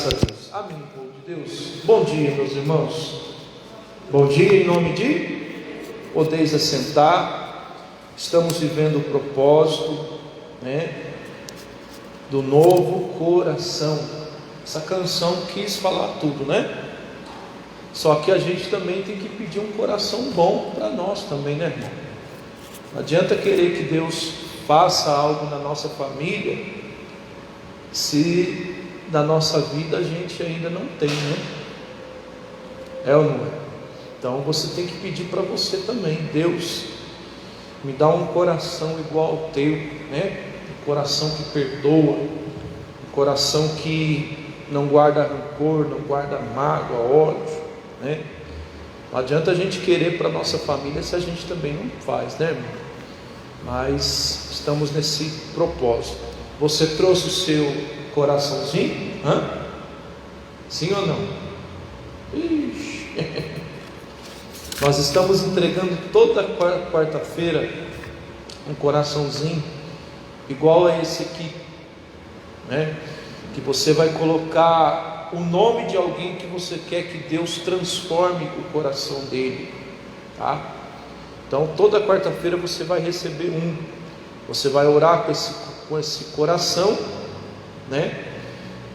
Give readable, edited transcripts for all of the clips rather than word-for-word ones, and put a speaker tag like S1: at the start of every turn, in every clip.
S1: Graças a Deus. Amém, povo de Deus. Bom dia, meus irmãos. Bom dia, em nome de... Podeis assentar. Estamos vivendo o propósito, do novo coração. Essa canção quis falar tudo, Só que a gente também tem que pedir um coração bom para nós também, irmão? Não adianta querer que Deus faça algo na nossa família, se na nossa vida a gente ainda não tem, É ou não é? Então você tem que pedir para você também: Deus, me dá um coração igual ao teu, Um coração que perdoa, um coração que não guarda rancor, não guarda mágoa, ódio, Não adianta a gente querer para a nossa família se a gente também não faz, irmão? Mas estamos nesse propósito. Você trouxe o seu coraçãozinho? Sim ou não? Ixi. Nós estamos entregando toda quarta-feira um coraçãozinho igual a esse aqui, Que você vai colocar o nome de alguém que você quer que Deus transforme o coração dele, tá? Então toda quarta-feira você vai receber um. Você vai orar com esse coração,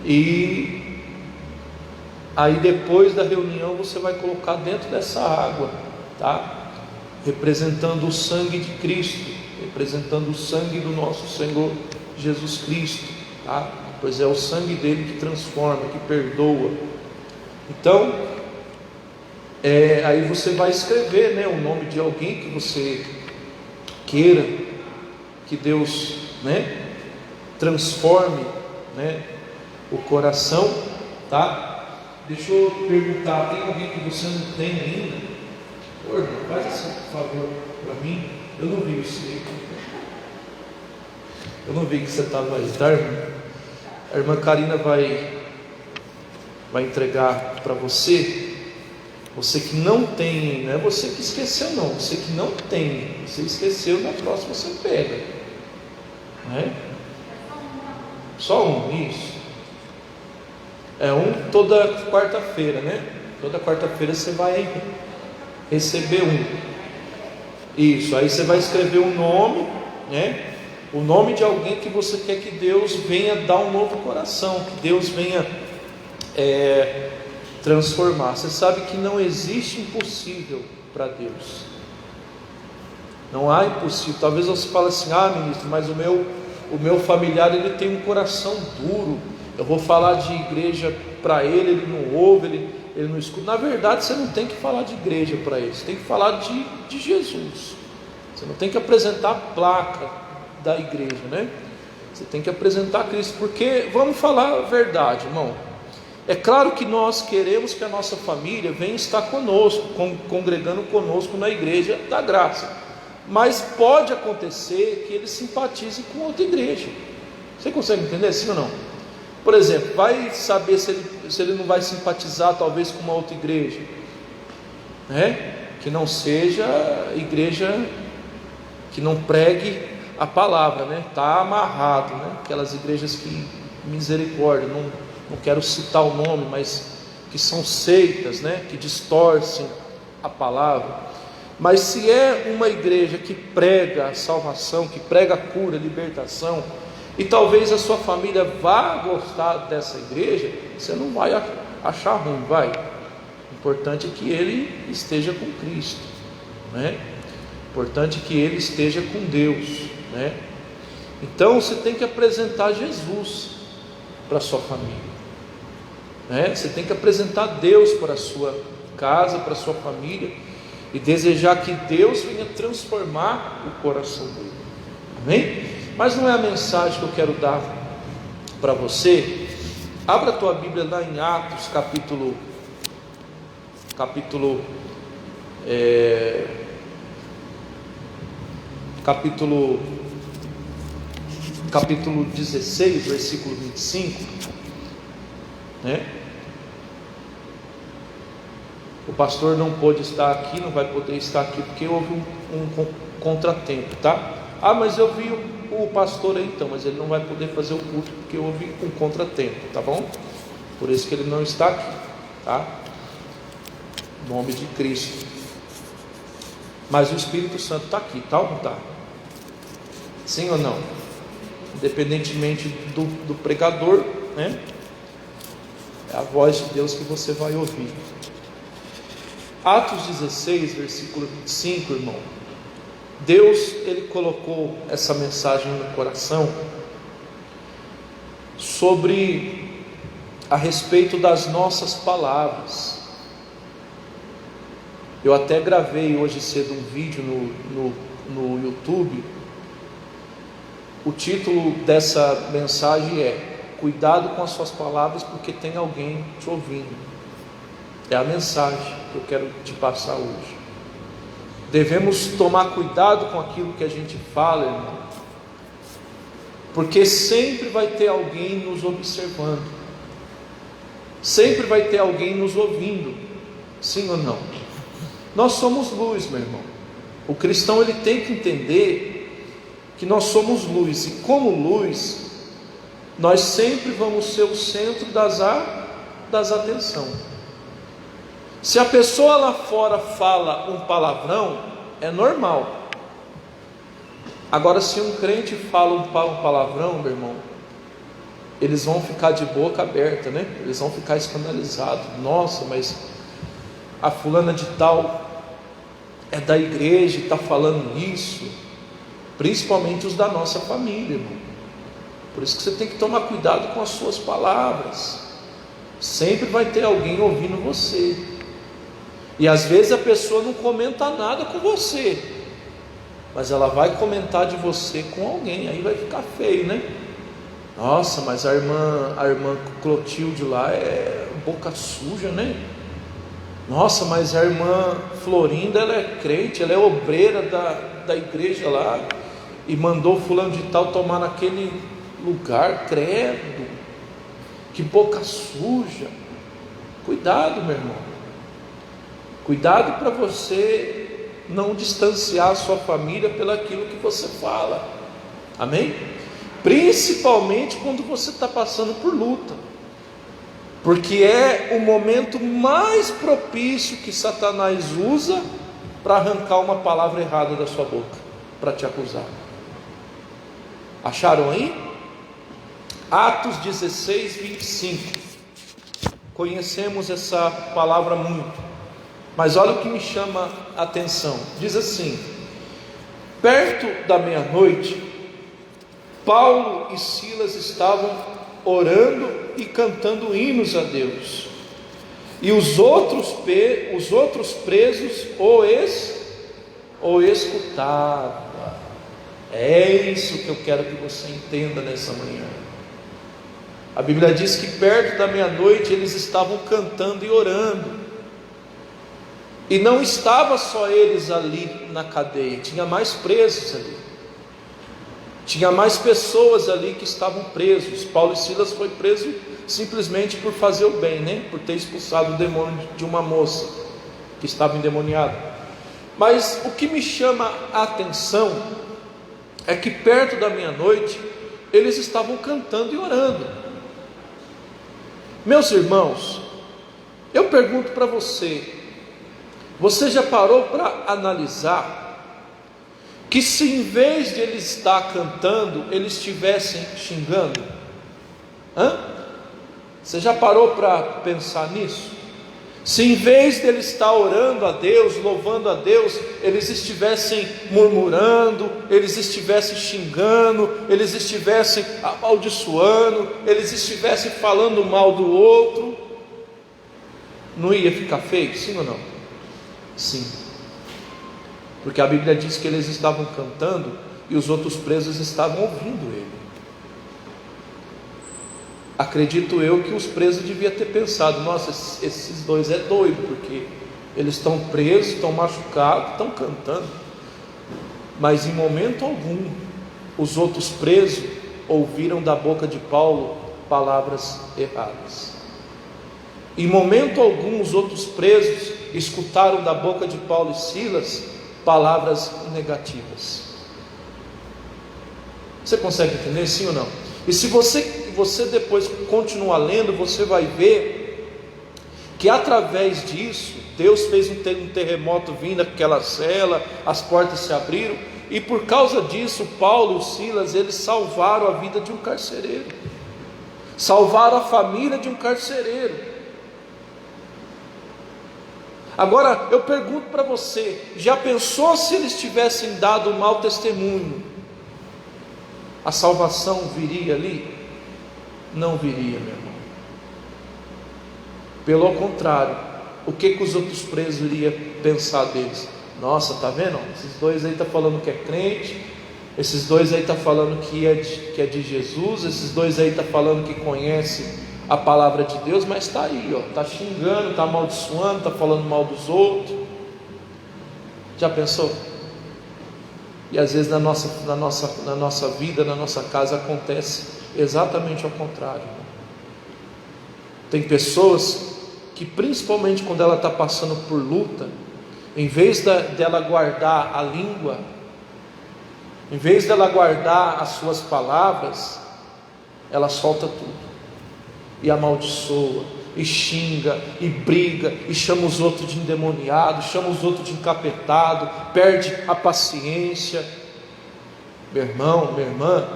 S1: E aí depois da reunião você vai colocar dentro dessa água, tá? Representando o sangue de Cristo, representando o sangue do nosso Senhor Jesus Cristo, tá? Pois é o sangue dele que transforma, que perdoa. Então, aí você vai escrever, o nome de alguém que você queira que Deus, transforme, o coração, tá? Deixa eu perguntar: tem alguém que você não tem ainda? Ô, irmão, faz esse favor para mim. Eu não vi você. Eu não vi que você estava aí, tá, irmão? A irmã Karina vai entregar para você. Você que não tem, não é você que esqueceu, não. Você que não tem, você esqueceu, na próxima você pega, Só um, isso. É um toda quarta-feira, Toda quarta-feira você vai receber um. Isso, aí você vai escrever um nome, O nome de alguém que você quer que Deus venha dar um novo coração, que Deus venha transformar. Você sabe que não existe impossível para Deus. Não há impossível. Talvez você fale assim: ministro, mas o meu familiar, ele tem um coração duro. Eu vou falar de igreja para ele não ouve, ele não escuta. Na verdade, você não tem que falar de igreja para ele, você tem que falar de Jesus. Você não tem que apresentar a placa da igreja, Você tem que apresentar Cristo, porque vamos falar a verdade, irmão. É claro que nós queremos que a nossa família venha estar conosco, congregando conosco na igreja da graça, mas pode acontecer que ele simpatize com outra igreja. Você consegue entender, sim ou não? Por exemplo, vai saber se ele não vai simpatizar talvez com uma outra igreja, Que não seja igreja que não pregue a palavra, Está amarrado, Aquelas igrejas que, misericórdia, não quero citar o nome, mas que são seitas, Que distorcem a palavra. Mas se é uma igreja que prega a salvação, que prega a cura, a libertação, e talvez a sua família vá gostar dessa igreja, você não vai achar ruim, vai. O importante é que ele esteja com Cristo, O importante é que ele esteja com Deus, Então você tem que apresentar Jesus para a sua família, Você tem que apresentar Deus para a sua casa, para a sua família, e desejar que Deus venha transformar o coração dele, amém? Mas não é a mensagem que eu quero dar para você. Abra a tua Bíblia lá em Atos, capítulo 16, versículo 25, O pastor não pôde estar aqui, não vai poder estar aqui porque houve um contratempo, tá? Mas eu vi o pastor aí então, mas ele não vai poder fazer o culto porque houve um contratempo, tá bom? Por isso que ele não está aqui, tá? Em nome de Cristo. Mas o Espírito Santo está aqui, tá ou não está? Sim ou não? Independentemente do pregador, né? É a voz de Deus que você vai ouvir. Atos 16, versículo 25, irmão. Deus, Ele colocou essa mensagem no meu coração sobre a respeito das nossas palavras. Eu até gravei hoje cedo um vídeo no YouTube. O título dessa mensagem é: cuidado com as suas palavras, porque tem alguém te ouvindo. É a mensagem que eu quero te passar hoje. Devemos tomar cuidado com aquilo que a gente fala, irmão, porque sempre vai ter alguém nos observando, sempre vai ter alguém nos ouvindo, sim ou não? Nós somos luz, meu irmão. O cristão, ele tem que entender que nós somos luz, e como luz, nós sempre vamos ser o centro das atenção. Se a pessoa lá fora fala um palavrão, é normal. Agora, se um crente fala um palavrão, meu irmão, eles vão ficar de boca aberta, né? Eles vão ficar escandalizados. Nossa, mas a fulana de tal é da igreja e está falando isso. Principalmente os da nossa família, irmão. Por isso que você tem que tomar cuidado com as suas palavras. Sempre vai ter alguém ouvindo você. E às vezes a pessoa não comenta nada com você, mas ela vai comentar de você com alguém. Aí vai ficar feio, né? Nossa, mas a irmã Clotilde lá é boca suja, né? Nossa, mas a irmã Florinda, ela é crente, ela é obreira da igreja lá, e mandou fulano de tal tomar naquele lugar, credo, que boca suja. Cuidado, meu irmão. Cuidado para você não distanciar a sua família pelo aquilo que você fala. Amém? Principalmente quando você está passando por luta, porque é o momento mais propício que Satanás usa para arrancar uma palavra errada da sua boca, para te acusar. Acharam aí? Atos 16, 25. Conhecemos essa palavra muito, mas olha o que me chama a atenção. Diz assim: perto da meia-noite, Paulo e Silas estavam orando e cantando hinos a Deus, e os outros presos o escutavam. É isso que eu quero que você entenda nessa manhã. A Bíblia diz que perto da meia-noite eles estavam cantando e orando. E não estava só eles ali na cadeia, tinha mais presos ali. Tinha mais pessoas ali que estavam presos. Paulo e Silas foi preso simplesmente por fazer o bem, né? Por ter expulsado o demônio de uma moça que estava endemoniada. Mas o que me chama a atenção é que perto da meia-noite eles estavam cantando e orando. Meus irmãos, eu pergunto para você, você já parou para analisar que se em vez de ele estar cantando, eles estivessem xingando? Você já parou para pensar nisso? Se em vez de ele estar orando a Deus, louvando a Deus, eles estivessem murmurando, eles estivessem xingando, eles estivessem amaldiçoando, eles estivessem falando mal do outro, não ia ficar feio, sim ou não? Sim, porque a Bíblia diz que eles estavam cantando e os outros presos estavam ouvindo ele. Acredito eu que os presos deviam ter pensado: nossa, esses dois é doido, porque eles estão presos, estão machucados, estão cantando. Mas em momento algum os outros presos ouviram da boca de Paulo palavras erradas. Em momento algum os outros presos escutaram da boca de Paulo e Silas palavras negativas. Você consegue entender, sim ou não? E se você você depois continuar lendo, você vai ver que através disso, Deus fez um terremoto vindo naquela cela, as portas se abriram, e por causa disso, Paulo e Silas, eles salvaram a vida de um carcereiro, salvaram a família de um carcereiro. Agora, eu pergunto para você, já pensou se eles tivessem dado um mau testemunho? A salvação viria ali? Não viria, meu irmão. Pelo contrário, o que os outros presos iriam pensar deles? Nossa, tá vendo? Esses dois aí estão falando que é crente, esses dois aí estão falando que é de Jesus, esses dois aí estão falando que conhece a palavra de Deus, mas está aí, ó, está xingando, está amaldiçoando, está falando mal dos outros. Já pensou? E às vezes na nossa vida, na nossa casa, acontece exatamente ao contrário. Tem pessoas que, principalmente quando ela está passando por luta, em vez dela guardar a língua, em vez dela guardar as suas palavras, ela solta tudo, e amaldiçoa, e xinga, e briga, e chama os outros de endemoniado, chama os outros de encapetado, perde a paciência. Meu irmão, minha irmã,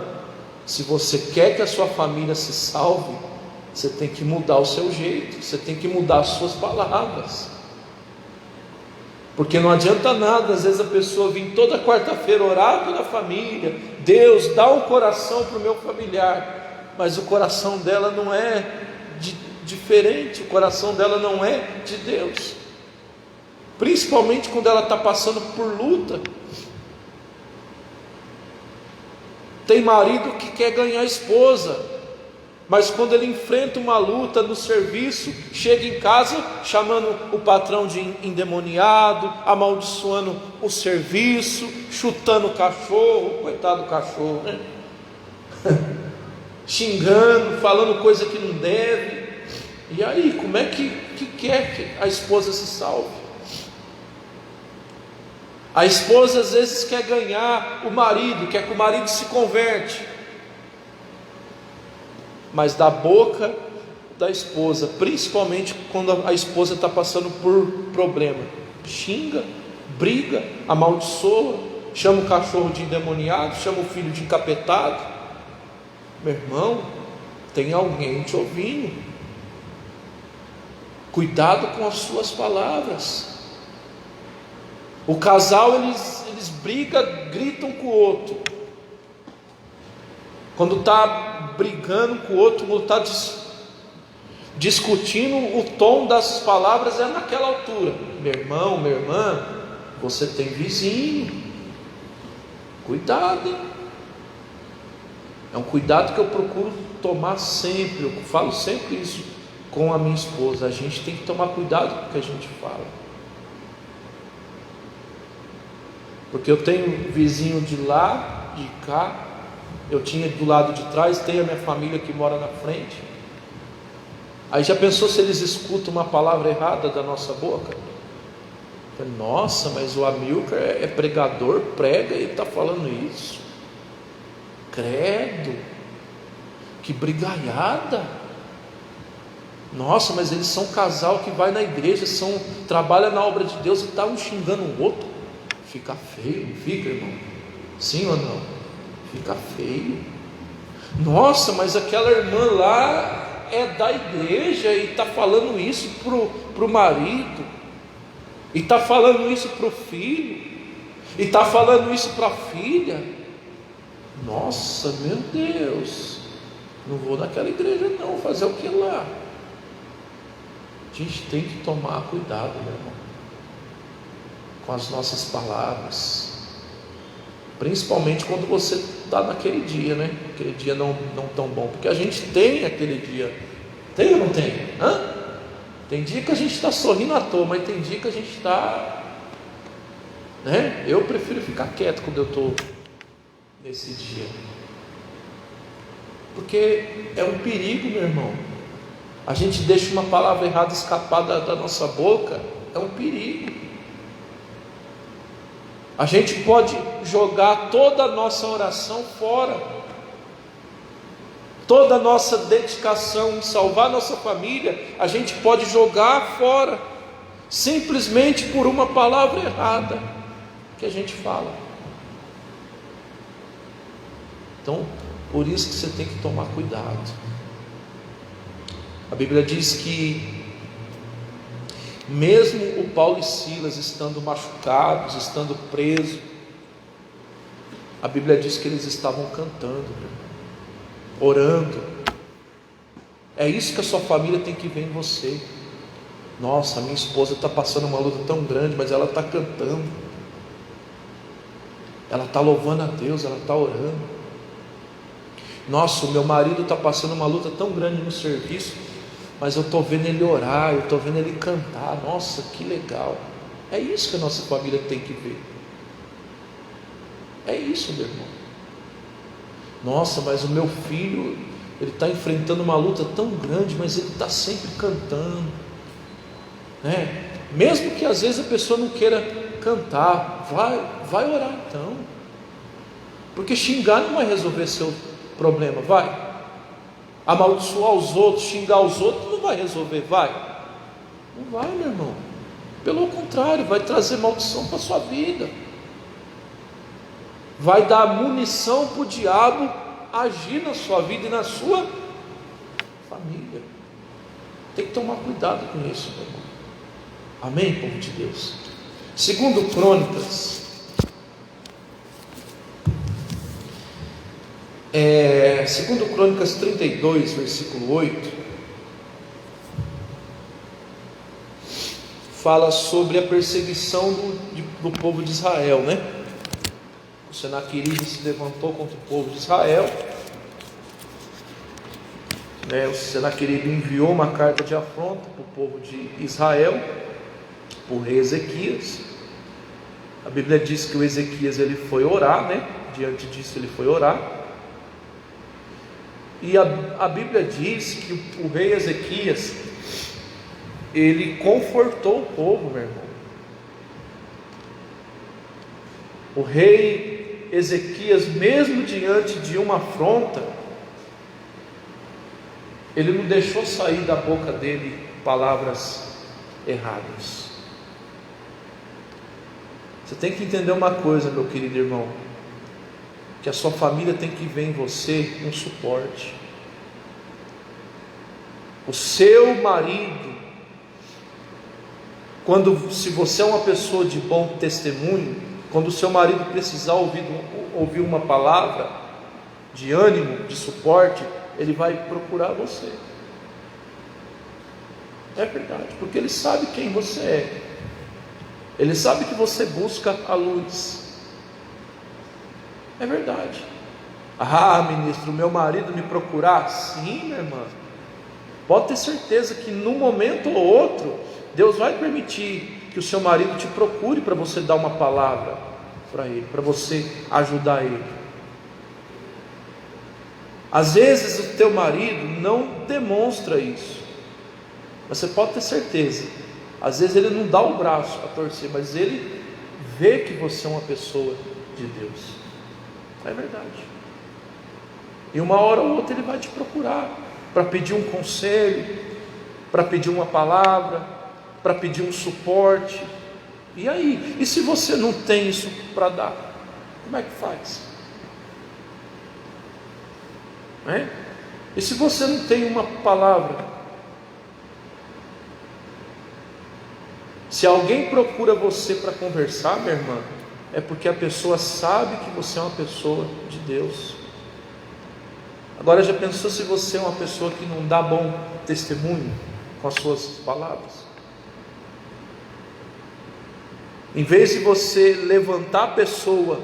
S1: se você quer que a sua família se salve, você tem que mudar o seu jeito, você tem que mudar as suas palavras, porque não adianta nada, às vezes a pessoa vir toda quarta-feira orar pela família, Deus dá um coração para o meu familiar, mas o coração dela não é diferente, o coração dela não é de Deus, principalmente quando ela está passando por luta. Tem marido que quer ganhar a esposa, mas quando ele enfrenta uma luta no serviço, chega em casa chamando o patrão de endemoniado, amaldiçoando o serviço, chutando o cachorro, coitado do cachorro, né? Xingando, falando coisa que não deve. E aí, como é que quer que a esposa se salve? A esposa às vezes quer ganhar o marido, quer que o marido se converte, mas da boca da esposa, principalmente quando a esposa está passando por problema, xinga, briga, amaldiçoa, chama o cachorro de endemoniado, chama o filho de encapetado. Meu irmão, tem alguém te ouvindo. Cuidado com as suas palavras. O casal, eles brigam, gritam com o outro. Quando está brigando com o outro, quando está discutindo, o tom das palavras é naquela altura. Meu irmão, minha irmã, você tem vizinho. Cuidado, hein? É um cuidado que eu procuro tomar sempre. Eu falo sempre isso com a minha esposa. A gente tem que tomar cuidado com o que a gente fala, porque eu tenho vizinho de lá, de cá. Eu tinha do lado de trás, tenho a minha família que mora na frente. Aí já pensou se eles escutam uma palavra errada da nossa boca? Nossa, mas o Amilcar é pregador, prega e está falando isso. Credo, que brigaiada. Nossa, mas eles são um casal que vai na igreja, trabalha na obra de Deus e está um xingando o outro. Fica feio, não fica, irmão? Sim ou não? Fica feio. Nossa, mas aquela irmã lá é da igreja e está falando isso para o marido, e está falando isso para o filho, e está falando isso para a filha. Nossa, meu Deus, não vou naquela igreja não, fazer o que lá? A gente tem que tomar cuidado, meu irmão, com as nossas palavras, principalmente quando você está naquele dia, né? Aquele dia não tão bom, porque a gente tem aquele dia. Tem ou não tem? Tem dia que a gente está sorrindo à toa, mas tem dia que a gente está, né? Eu prefiro ficar quieto quando eu estou nesse dia, porque é um perigo, meu irmão. A gente deixa uma palavra errada escapar da nossa boca, é um perigo. A gente pode jogar toda a nossa oração fora, toda a nossa dedicação em salvar nossa família, a gente pode jogar fora, simplesmente por uma palavra errada que a gente fala. Então, por isso que você tem que tomar cuidado. A Bíblia diz que mesmo o Paulo e Silas estando machucados, estando presos, a Bíblia diz que eles estavam cantando, orando. É isso que a sua família tem que ver em você. Nossa, minha esposa está passando uma luta tão grande, mas ela está cantando, ela está louvando a Deus, ela está orando. Nossa, o meu marido está passando uma luta tão grande no serviço, mas eu estou vendo ele orar, eu estou vendo ele cantar. Nossa, que legal. É isso que a nossa família tem que ver. É isso, meu irmão. Nossa, mas o meu filho, ele está enfrentando uma luta tão grande, mas ele está sempre cantando, né? Mesmo que às vezes a pessoa não queira cantar, vai orar então, porque xingar não vai resolver seu problema, vai. Amaldiçoar os outros, xingar os outros, não vai resolver, vai. Não vai, meu irmão. Pelo contrário, vai trazer maldição para a sua vida, vai dar munição para o diabo agir na sua vida e na sua família. Tem que tomar cuidado com isso, meu irmão. Amém, povo de Deus? Segundo Crônicas, segundo Crônicas 32, versículo 8, fala sobre a perseguição do povo de Israel, né? O Senaqueribe se levantou contra o povo de Israel, né? O Senaqueribe enviou uma carta de afronta para o povo de Israel, para o rei Ezequias. A Bíblia diz que o Ezequias ele foi orar, né? Diante disso ele foi orar. E a Bíblia diz que o rei Ezequias, ele confortou o povo, meu irmão. O rei Ezequias, mesmo diante de uma afronta, ele não deixou sair da boca dele palavras erradas. Você tem que entender uma coisa, meu querido irmão, que a sua família tem que ver em você um suporte. O seu marido, se você é uma pessoa de bom testemunho, quando o seu marido precisar ouvir uma palavra de ânimo, de suporte, ele vai procurar você. É verdade, porque ele sabe quem você é. Ele sabe que você busca a luz. É verdade. Ah, ministro, meu marido me procurar? Sim, minha irmã. Pode ter certeza que num momento ou outro, Deus vai permitir que o seu marido te procure para você dar uma palavra para ele, para você ajudar ele. Às vezes o teu marido não demonstra isso, mas você pode ter certeza, às vezes ele não dá o braço para torcer, mas ele vê que você é uma pessoa de Deus. É verdade. E uma hora ou outra ele vai te procurar para pedir um conselho, para pedir uma palavra, para pedir um suporte. E aí? E se você não tem isso para dar, como é que faz? E se você não tem uma palavra? Se alguém procura você para conversar, minha irmã, é porque a pessoa sabe que você é uma pessoa de Deus. Agora, já pensou se você é uma pessoa que não dá bom testemunho com as suas palavras? Em vez de você levantar a pessoa,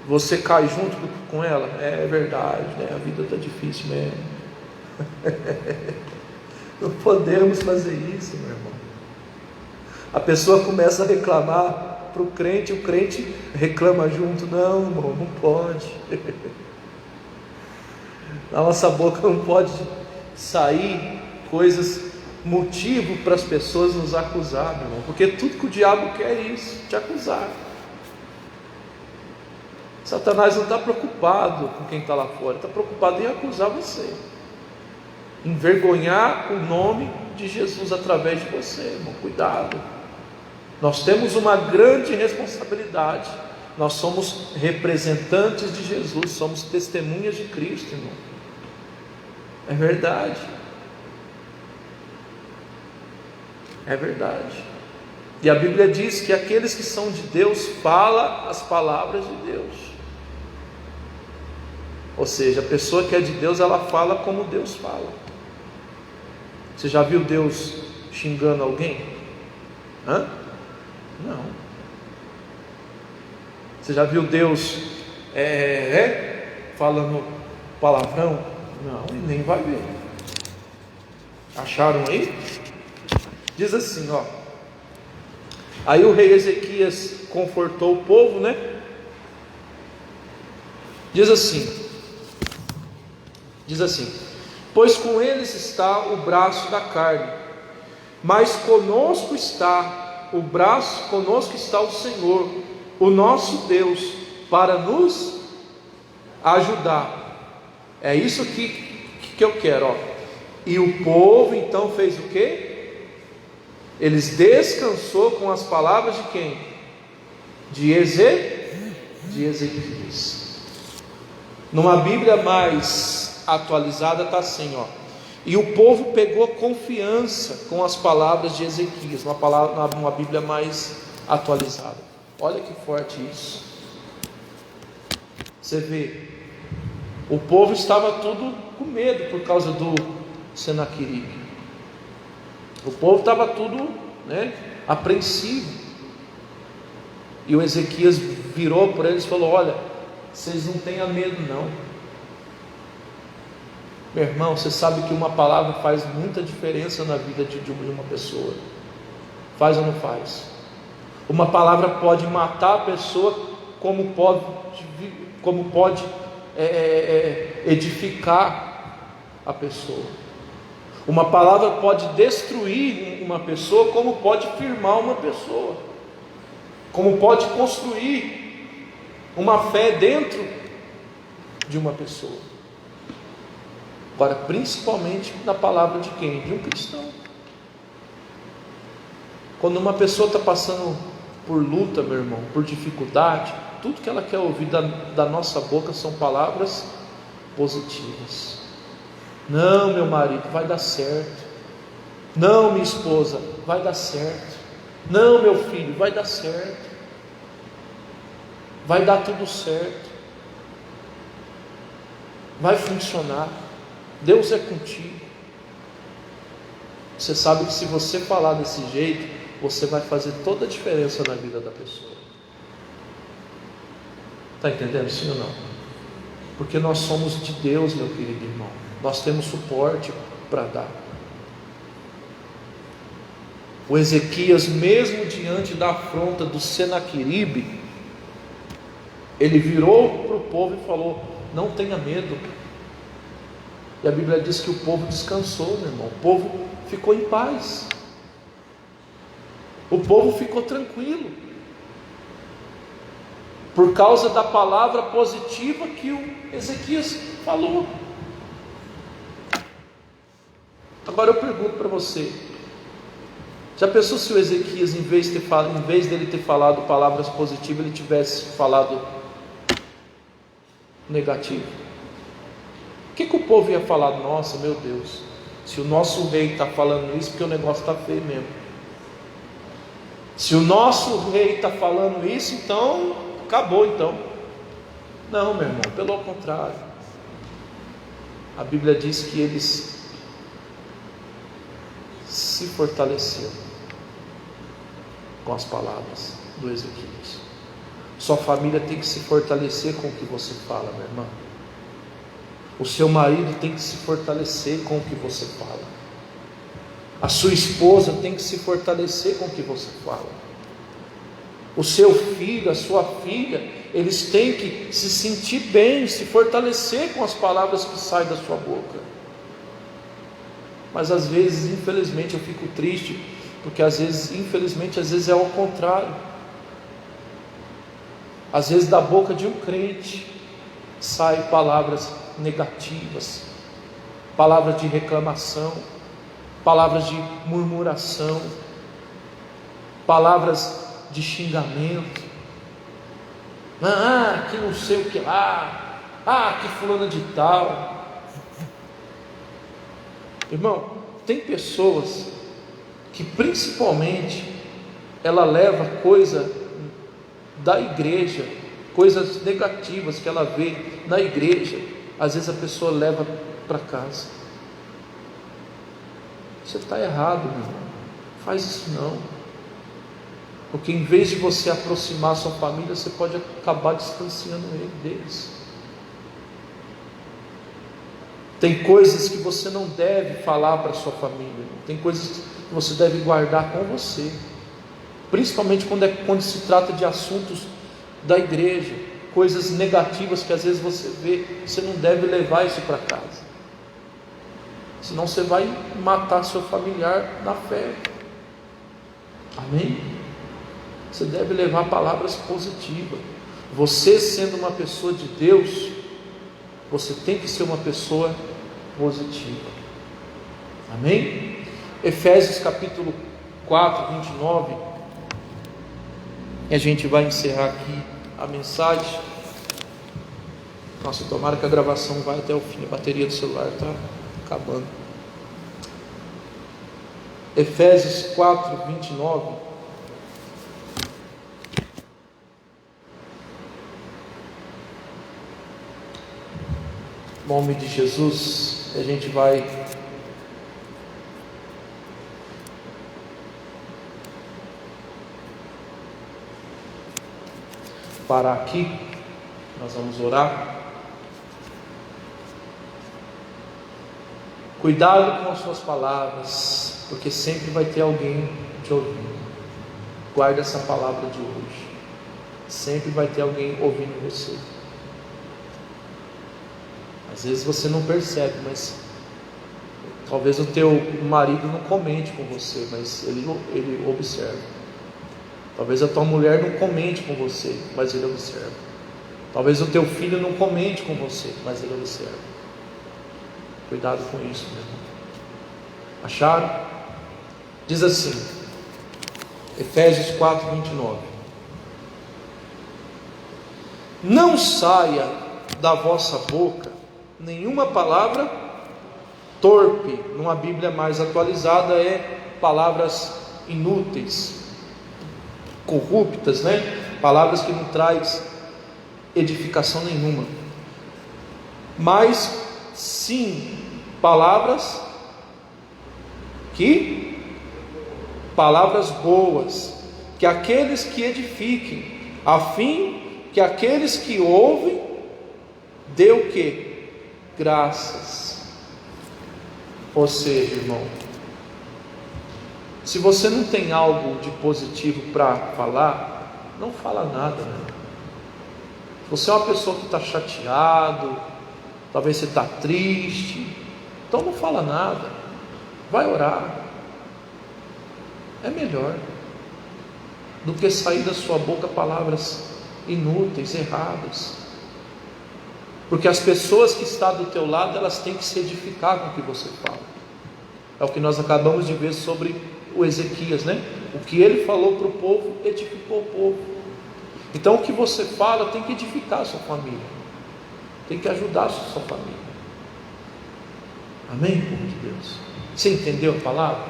S1: você cai junto com ela. É verdade, né? A vida está difícil mesmo. Não podemos fazer isso, meu irmão. A pessoa começa a reclamar para o crente reclama junto. Não, irmão, não pode. Da nossa boca não pode sair coisas, motivo para as pessoas nos acusar, meu irmão, porque tudo que o diabo quer é isso, te acusar. Satanás não está preocupado com quem está lá fora, está preocupado em acusar você, envergonhar o nome de Jesus através de você, irmão. Cuidado. Nós temos uma grande responsabilidade. Nós somos representantes de Jesus, somos testemunhas de Cristo, irmão. É verdade. É verdade. E a Bíblia diz que aqueles que são de Deus falam as palavras de Deus. Ou seja, a pessoa que é de Deus, ela fala como Deus fala. Você já viu Deus xingando alguém? Hã? Não. Você já viu Deus falando palavrão? Não, e nem vai ver. Acharam aí? Diz assim, ó. Aí o rei Ezequias confortou o povo, né? Diz assim: pois com eles está o braço da carne, mas conosco está o Senhor, o nosso Deus, para nos ajudar. É isso que eu quero, ó. E o povo então fez o quê? Eles descansou com as palavras de quem? De Ezequias. Numa Bíblia mais atualizada está assim, ó. E o povo pegou confiança com as palavras de Ezequias. Uma Bíblia mais atualizada. Olha que forte isso. Você vê, o povo estava tudo com medo por causa do Senaqueribe. O povo estava tudo, apreensivo. E o Ezequias virou para eles e falou: olha, vocês não tenham medo não. Meu irmão, você sabe que uma palavra faz muita diferença na vida de uma pessoa. Faz ou não faz? Uma palavra pode matar a pessoa, como pode edificar a pessoa. Uma palavra pode destruir uma pessoa, como pode firmar uma pessoa, como pode construir uma fé dentro de uma pessoa. Agora, principalmente na palavra de quem? De um cristão. Quando uma pessoa está passando por luta, meu irmão, por dificuldade, tudo que ela quer ouvir da nossa boca são palavras positivas. Não, meu marido, vai dar certo. Não, minha esposa, vai dar certo. Não, meu filho, vai dar certo. Vai dar tudo certo. Vai funcionar. Deus é contigo. Você sabe que se você falar desse jeito, você vai fazer toda a diferença na vida da pessoa. Está entendendo sim ou não? Porque nós somos de Deus, meu querido irmão. Nós temos suporte para dar. O Ezequias, mesmo diante da afronta do Senaqueribe, ele virou para o povo e falou: não tenha medo. E a Bíblia diz que o povo descansou, meu irmão. O povo ficou em paz. O povo ficou tranquilo, por causa da palavra positiva que o Ezequias falou. Agora eu pergunto para você: já pensou se o Ezequias, em vez dele ter falado palavras positivas, ele tivesse falado negativo? O que o povo ia falar? Nossa, meu Deus, se o nosso rei está falando isso, porque o negócio está feio mesmo. Se o nosso rei está falando isso, então acabou então. Não, meu irmão, pelo contrário. A Bíblia diz que eles se fortaleceram com as palavras do Ezequias. Sua família tem que se fortalecer com o que você fala, minha irmã. O seu marido tem que se fortalecer com o que você fala. A sua esposa tem que se fortalecer com o que você fala. O seu filho, a sua filha, eles têm que se sentir bem, se fortalecer com as palavras que saem da sua boca. Mas às vezes, infelizmente, eu fico triste, porque às vezes é ao contrário. Às vezes da boca de um crente saem palavras negativas, palavras de reclamação, palavras de murmuração, palavras de xingamento. Que não sei o que lá, que fulana de tal. Irmão, tem pessoas que principalmente ela leva coisa da igreja, coisas negativas que ela vê na igreja, às vezes a pessoa leva para casa. Você está errado, meu irmão. Faz isso não. Porque em vez de você aproximar a sua família, você pode acabar distanciando deles. Tem coisas que você não deve falar para a sua família. Tem coisas que você deve guardar com você. Principalmente quando se trata de assuntos da igreja. Coisas negativas que às vezes você vê. Você não deve levar isso para casa. Senão você vai matar seu familiar na fé. Amém? Você deve levar palavras positivas. Você sendo uma pessoa de Deus, você tem que ser uma pessoa positiva. Amém? Efésios capítulo 4, 29. E a gente vai encerrar aqui a mensagem. Nossa, tomara que a gravação vai até o fim. A bateria do celular está acabando. Efésios 4, 29. Em nome de Jesus, a gente vai parar aqui. Nós vamos orar. Cuidado com as suas palavras, porque sempre vai ter alguém te ouvindo. Guarda essa palavra de hoje. Sempre vai ter alguém ouvindo você. Às vezes você não percebe, mas talvez o teu marido não comente com você, mas ele observa. Talvez a tua mulher não comente com você, mas ele observa. Talvez o teu filho não comente com você, mas ele observa. Cuidado com isso, meu irmão. Acharam? Diz assim, Efésios 4, 29. Não saia da vossa boca nenhuma palavra torpe. Numa Bíblia mais atualizada é palavras inúteis, corruptas, palavras que não traz edificação nenhuma, mas sim palavras boas, que aqueles que edifiquem, a fim que aqueles que ouvem dê o quê? Graças. Ou seja, irmão, se você não tem algo de positivo para falar, não fala nada, Se você é uma pessoa que está chateado, talvez você está triste, então não fala nada. Vai orar. É melhor do que sair da sua boca palavras inúteis, erradas. Porque as pessoas que estão do teu lado, elas têm que se edificar com o que você fala. É o que nós acabamos de ver sobre o Ezequias, O que ele falou para o povo, edificou o povo. Então o que você fala tem que edificar a sua família, tem que ajudar a sua família. Amém, povo de Deus? Você entendeu a palavra?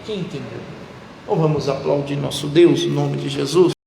S1: Quem entendeu? Ou vamos aplaudir nosso Deus, em nome de Jesus?